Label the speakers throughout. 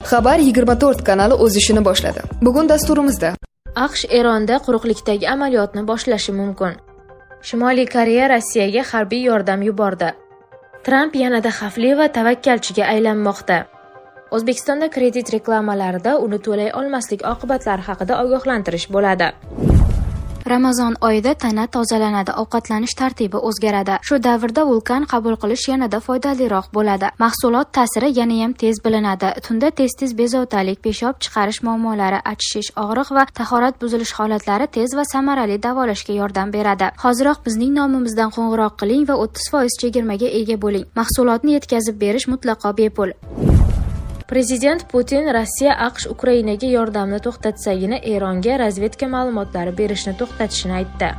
Speaker 1: Xabar 24 kanali o'z ishini boshladi. Bugun dasturimizda
Speaker 2: AQSh Eronda quruqlikdagi amaliyotni boshlashi mumkin. Shimoliy Koreya Rossiyaga harbiy yordam yubordi. Tramp yanada xavfli va tavakkalchiga aylanmoqda. O'zbekistonda kredit reklamalarida uni to'lay olmaslik oqibatlari haqida ogohlantirish bo'ladi.
Speaker 3: Ramazon oyida tana tozalanadi, ovqatlanish tartibi o'zgaradi. Shu davrda vulkan qabul qilish yanada foydaliroq bo'ladi. Mahsulot ta'siri yana ham tez bilinadi. Tunda tez bezovtalik, peshob chiqarish muammolari, achishish, og'riq va tahorat buzilish holatlari tez va samarali davolashga yordam beradi. Hoziroq bizning nomimizdan qo'ng'iroq qiling va 30% chegirmaga ega bo'ling. Mahsulotni yetkazib berish mutlaqo bepul. Prezident Putin Rossiya AQSh Ukrainaga yordamni to'xtatsagina Eronga razvedka ma'lumotlari berishni to'xtatishini aytdi.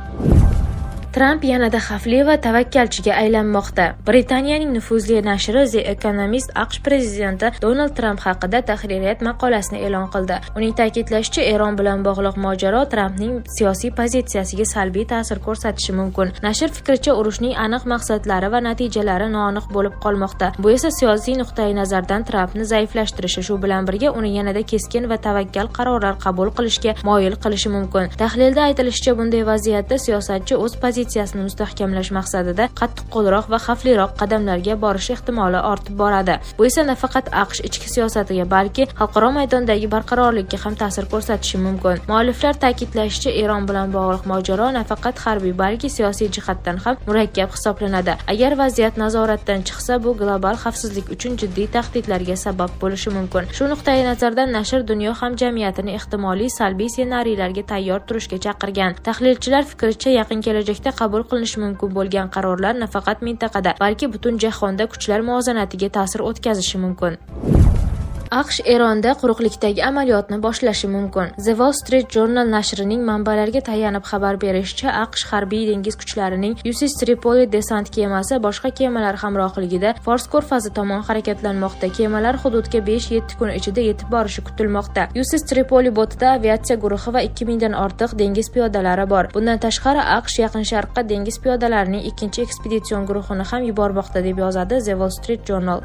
Speaker 3: Tramp yanada xavfli va tavakkalchiga aylanmoqda. Britaniyaning nufuzli nashri The Economist AQSh prezidenti Donald Tramp haqida tahririyat maqolasini e'lon qildi. Uning ta'kidlashicha, Eron bilan bog'liq mojaro Trampning siyosiy pozitsiyasiga salbiy ta'sir ko'rsatishi mumkin. Nashr fikricha, urushning aniq maqsadlari va natijalari noaniq bo'lib qolmoqda. Bu esa siyosiy nuqtai nazardan Trampni zaiflashtirishi, shu bilan birga uni yanada keskin va tavakkal qarorlar qabul qilishga moyil qilishi mumkin. Tahlilda aytilishicha, bunday vaziyatda siyosatchi o'z pozitsiyasini mustahkamlash maqsadida qattiqqo'lroq va xavfliroq qadamlarga borish ehtimoli ortib boradi. Bu esa nafaqat AQSh ichki siyosatiga, balki xalqaro maydondagi barqarorlikka ham ta'sir ko'rsatishi mumkin. Mualliflar ta'kidlashicha, Eron bilan bog'liq mojaro nafaqat harbiy, balki siyosiy jihatdan ham murakkab hisoblanadi. Agar vaziyat nazoratdan chiqsa, bu global xavfsizlik uchun jiddiy tahdidlarga sabab bo'lishi mumkin. Shu nuqtai nazardan nashr dunyo hamjamiyatini ehtimoliy salbiy ssenariylarga tayyor turishga chaqirgan. Tahlilchilar fikricha, yaqin kelajakda qabul qilinishi mumkin bo'lgan qarorlar nafaqat mintaqada, balki butun jahonda kuchlar muvozanatiga ta'sir o'tkazishi mumkin. AQSh Eronda quruqlikdagi amaliyotni boshlashi mumkin. The Wall Street Journal nashrining manbalarga tayanib xabar berishicha, AQSh harbiy dengiz kuchlarining USS Tripoli desant kemasi boshqa kemalar hamrohligida Fors ko'rfazi tomon harakatlanmoqda. Kemalar hududga 5-7 kun ichida yetib borishi kutilmoqda. USS Tripoli botida aviatsiya guruhi va 2000 dan ortiq dengiz piyodalari bor. Bundan tashqari, AQSh Yaqin Sharqqa dengiz piyodalarining ikkinchi ekspeditsion guruhini ham yubormoqda, deb yozadi The Wall Street Journal.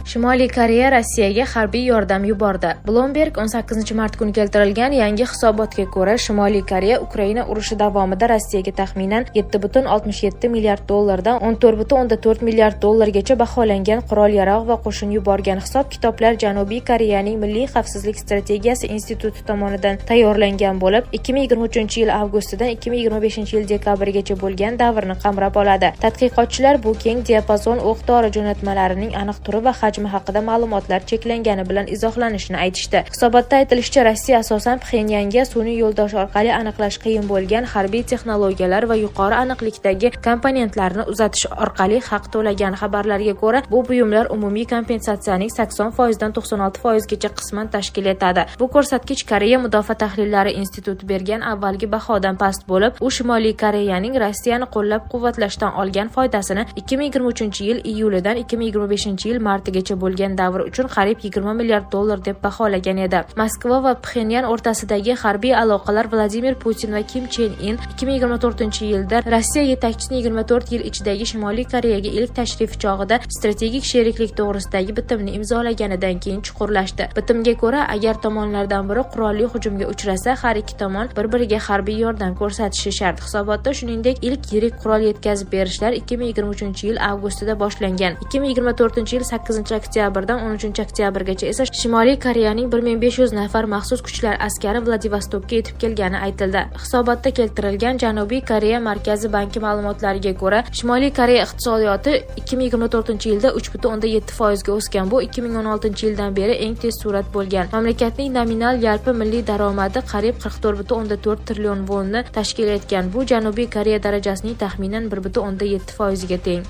Speaker 3: Shimoliy Koreya Rossiyaga harbiy yordam yubordi. Bloomberg 18-mart kuni keltirilgan yangi hisobotga ko'ra, Shimoliy Koreya Ukraina urushi davomida Rossiyaga taxminan 7,67 milliard dollardan 14,4 milliard dollargacha baholangan qurol-yarog' va qo'shin yuborgan. Hisob-kitoblar Janubiy Koreyaning Milliy xavfsizlik strategiyasi instituti tomonidan tayyorlangan bo'lib, 2023-yil avgustidan 2025-yil dekabrgacha bo'lgan davrni qamrab oladi. Tadqiqotchilar bu keng diapazon o'q-dori jo'natmalarining aniq turi va hajmi haqida ma'lumotlar cheklangani bilan izohlanishini aytishdi. Hisobotda aytilishicha, Rossiya asosan Pxenyanga sun'iy yo'ldosh orqali aniqlash qiyin bo'lgan harbiy texnologiyalar va yuqori aniqlikdagi komponentlarni uzatish orqali haq to'lagan. Xabarlarga ko'ra, bu buyumlar umumiy kompensatsiyaning 80% dan 96% gacha qisman tashkil etadi. Bu ko'rsatkich Koreya Mudofaa tahlillari instituti bergan avvalgi bahodan past bo'lib, u Shimoliy Koreyaning Rossiyani qo'llab-quvvatlashdan olgan foydasini 2023-yil iyulidan 2025-yil martigacha bo'lgan davr uchun qariyb 20 milliard dollar deb baholagan edi. Moskva va Pxenyan o'rtasidagi harbiy aloqalar Vladimir Putin va Kim Chen In 2024-yilda Rossiya yetakchisining 24 yil ichidagi Shimoliy Koreyaga ilk tashrifi chog'ida strategik sheriklik to'g'risidagi bitimni imzolaganidan keyin chuqurlashdi. Bitimga ko'ra, agar tomonlardan biri qurolli hujumga uchrasa, har ikki tomon bir-biriga harbiy yordam ko'rsatishi shart. Hisobotda shuningdek, ilk yirik qurol yetkazib berishlar 2023-yil avgustida boshlangan. 2024-yil 8-oktyabrdan 13-oktyabrgacha esa Shimoliy Koreyaning 1500 nafar maxsus kuchlar askari Vladivostokka yetib kelgani aytildi. Hisobotda keltirilgan Janubiy Koreya Markaziy banki ma'lumotlariga ko'ra, Shimoliy Koreya iqtisodiyoti 2024-yilda 3,7% ga o'sgan. Bu 2016-yildan beri eng tez sur'at bo'lgan. Mamlakatning nominal yalpi milliy daromadi qariyb 44,4 trillion vonni tashkil etgan. Bu Janubiy Koreya darajasining taxminan 1,7% ga teng.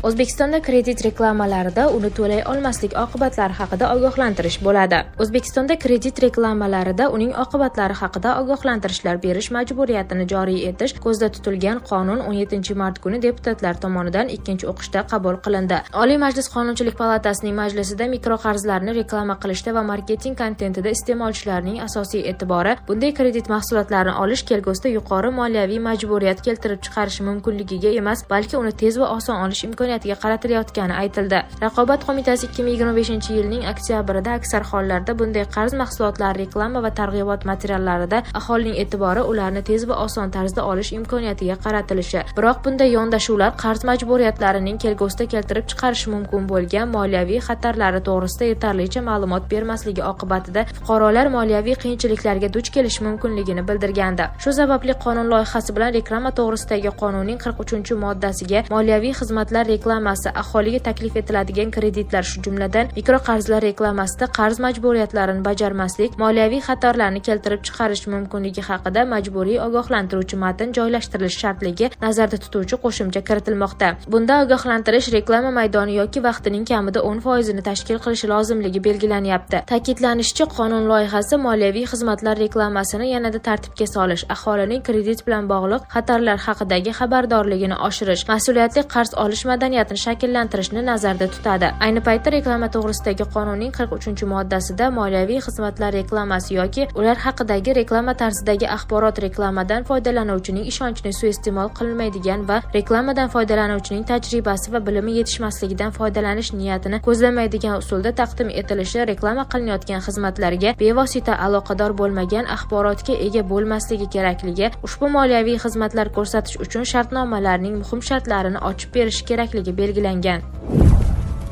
Speaker 3: O'zbekistonda kredit reklamalarida uni to'lay olmaslik oqibatlari haqida ogohlantirish bo'ladi. O'zbekistonda kredit reklamalarida uning oqibatlari haqida ogohlantirishlar berish majburiyatini joriy etish ko'zda tutilgan qonun 17-mart kuni deputatlar tomonidan ikkinchi o'qishda qabul qilindi. Oliy Majlis Qonunchilik palatasining majlisida mikroqarzlarni reklama qilishda va marketing kontentida iste'molchilarning asosiy e'tibori bunday kredit mahsulotlarini olish kelgusida yuqori moliyaviy majburiyat keltirib chiqarishi mumkinligiga emas, balki uni tez va oson olish imkoniyatiga
Speaker 2: imkoniyatiga qaratilayotgani aytildi. Raqobat qo'mitasi 2025-yilning oktyabrida aksar hollarda bunday qarz mahsulotlari reklama va targ'ibot materiallarida aholining e'tibori ularni tez va oson tarzda olish imkoniyatiga qaratilishi. Biroq bunday yondashuvlar qarz majburiyatlarining kelgusida keltirib chiqarishi mumkin bo'lgan moliyaviy xatarlari to'g'risida yetarlicha ma'lumot bermasligi oqibatida fuqarolar moliyaviy qiyinchiliklarga duch kelishi mumkinligini bildirgandi. Shu sababli qonun loyihasi bilan reklama to'g'risidagi qonunning 43-moddasiga moliyaviy xizmatlar reklamasi, aholiga taklif etiladigan kreditlar, shu jumladan mikroqarzlar reklamasida qarz majburiyatlarini bajarmaslik moliyaviy xatarlarni keltirib chiqarish mumkinligi haqida majburiy ogohlantiruvchi matn joylashtirilishi shartligi nazarda tutuvchi qo'shimcha kiritilmoqda. Bunda ogohlantirish reklama maydoni yoki vaqtining kamida 10% tashkil qilishi lozimligi belgilanyapti. Ta'kidlanishicha, qonun loyihasi moliyaviy xizmatlar reklamasini yanada tartibga solish, aholining kredit bilan bog'liq xatarlar haqidagi xabardorligini oshirish, mas'uliyatli qarz olish madaniyatini shakllantirishni nazarda tutadi. Ayni paytda reklama to'g'risidagi qonunning 43-moddasida moliyaviy xizmatlar reklamasi yoki ular haqidagi reklama tarzidagi axborot reklamadan foydalanuvchining ishonchini suiiste'mol qilmaydigan va reklamadan foydalanuvchining tajribasi va bilimi yetishmasligidan foydalanish niyatini ko'zlamaydigan usulda taqdim etilishi, reklama qilinayotgan xizmatlarga bevosita aloqador bo'lmagan axborotga ega bo'lmasligi kerakligi, ushbu moliyaviy xizmatlar ko'rsatish uchun shartnomalarning muhim shartlarini ochib berish kerakligi belgilangan.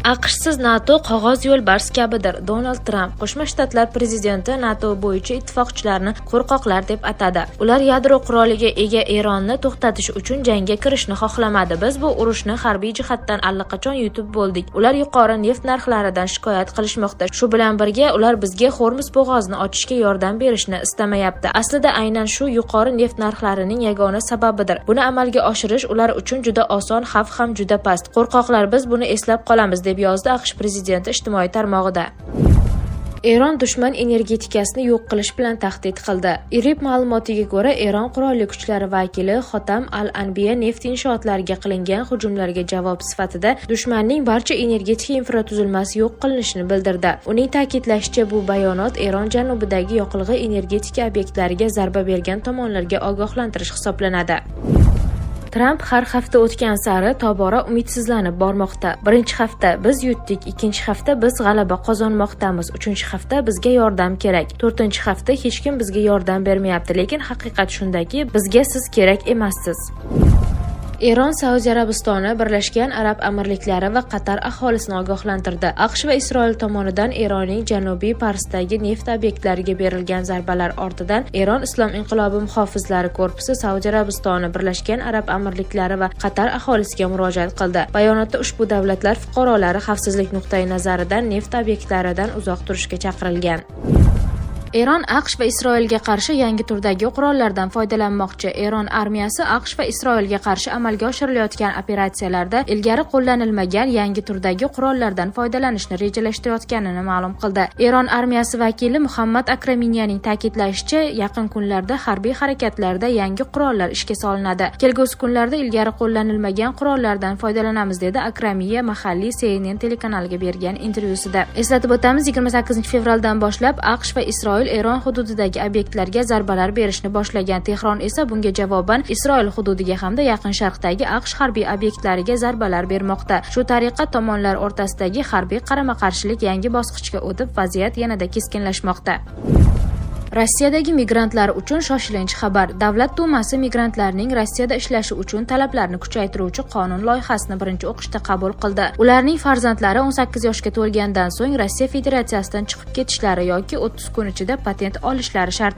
Speaker 2: AQShsiz NATO qog'oz yo'lbars kabidir. Donald Tramp Qo'shma Shtatlar prezidenti NATO bo'yicha ittifoqchilarni qo'rqoqlar deb atadi. Ular yadro quroliga ega Eronni to'xtatish uchun jangga kirishni xohlamadi. Biz bu urushni harbiy jihatdan allaqachon yutib bo'ldik. Ular yuqori neft narxlaridan shikoyat qilishmoqda. Shu bilan birga ular bizga Hormuz bo'g'ozini ochishga yordam berishni istamayapti. Aslida aynan shu yuqori neft narxlarining yagona sababidir. Buni amalga oshirish ular uchun juda oson, xavf ham juda past. Qo'rqoqlar, biz buni eslab qolamiz deb yozdi AQSh prezidenti ijtimoiy tarmog'ida. Eron dushman energetikasini yo'q qilish bilan tahdid qildi. IRIB ma'lumotiga ko'ra, Eron qurolli kuchlari vakili Xotam al-Anbiya neft inshootlariga qilingan hujumlarga javob sifatida dushmanning barcha energetika infratuzilmasi yo'q qilinishini bildirdi. Uning ta'kidlashicha, bu bayonot Eron janubidagi yoqilg'i energetika obyektlariga zarba bergan tomonlarga ogohlantirish hisoblanadi. Tramp har hafta o'tgan sari tobora umidsizlanib bormoqda. Birinchi hafta biz yutdik, ikkinchi hafta biz g'alaba qozonmoqdamiz, uchinchi hafta bizga yordam kerak, to'rtinchi hafta hech kim bizga yordam bermayapti, lekin haqiqat shundaki, bizga siz kerak emassiz. Eron Saudiya Arabistoni, Birlashgan Arab Amirliklari va Qatar aholisini ogohlantirdi. AQSh va Isroil tomonidan Eronning janubiy Parsdagi neft obyektlariga berilgan zarbalar ortidan Eron Islom inqilobi muhofizlari korpusi Saudiya Arabistoni, Birlashgan Arab Amirliklari va Qatar aholisiga murojaat qildi. Bayonotda ushbu davlatlar fuqarolari xavfsizlik nuqtai nazaridan neft obyektlaridan uzoq turishga chaqirilgan. Eron AQSh va Isroilga qarshi yangi turdagi qurollardan foydalanmoqchi. Eron armiyasi AQSh va Isroilga qarshi amalga oshirilayotgan operatsiyalarda ilgari qo'llanilmagan yangi turdagi qurollardan foydalanishni rejalashtirayotganini ma'lum qildi. Eron armiyasi vakili Muhammad Akraminyaning ta'kidlashicha, yaqin kunlarda harbiy harakatlarda yangi qurollar ishga solinadi. Kelgusi kunlarda ilgari qo'llanilmagan qurollardan foydalanamiz, dedi Akramiya mahalliy CNN telekanaliga bergan intervyusida. Eslatib o'tamiz, 28-fevraldan boshlab AQSh va Isroil Eron hududidagi obyektlarga zarbalar berishni boshlagan. Tehron esa bunga javoban Isroil hududiga hamda Yaqin Sharqdagi AQSh harbiy obyektlariga zarbalar bermoqda. Shu tariqa tomonlar o'rtasidagi harbiy qarama-qarshilik yangi bosqichga o'tib, vaziyat yanada keskinlashmoqda. Rossiyadagi migrantlar uchun shoshilinch xabar. Davlat dumasi migrantlarning Rossiyada ishlashi uchun talablarni kuchaytiruvchi qonun loyihasini birinchi o'qishda qabul qildi. Ularning farzandlari 18 yoshga to'lgandan so'ng Rossiya Federatsiyasidan chiqib ketishlari yoki 30 kun ichida patent olishlari shart.